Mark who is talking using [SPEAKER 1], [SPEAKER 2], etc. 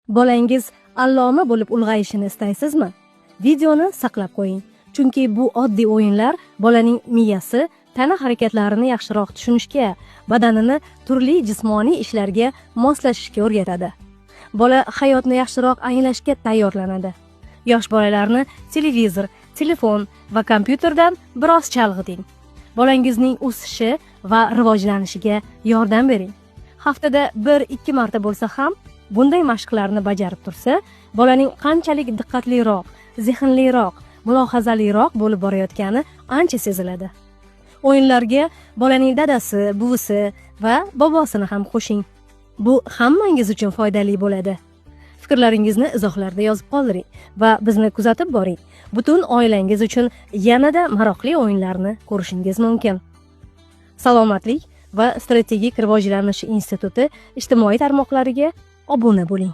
[SPEAKER 1] Bolangiz alloma bo'lib ulg'ayishini istaysizmi? Videoni saqlab qo'ying. Chunki bu oddiy o'yinlar bolaning miyasi tana harakatlarini yaxshiroq tushunishga, badanini turli jismoniy ishlarga moslashishga o'rgatadi. Bola hayotni yaxshiroq anglashga tayyorlanadi. Yosh bolalarni televizor, telefon va kompyuterdan biroz chalg'iting. Bolangizning o'sishi va rivojlanishiga yordam bering. Haftada 1-2 marta bo'lsa ham bunday mashqlarni bajarib tursa, bolaning qanchalik diqqatliroq, zehnliroq, mulohazaliroq bo'lib borayotgani ancha seziladi. O'yinlarga bolaning dadasi, buvisi va bobosini ham qo'shing. Bu hammangiz uchun foydali bo'ladi. Fikrlaringizni izohlarda yozib qoldiring va bizni kuzatib boring. Butun oilangiz uchun yanada maroqli o'yinlarni ko'rishingiz mumkin. Salomatlik va strategik rivojlanish instituti ijtimoiy tarmoqlariga obuna bo'ling.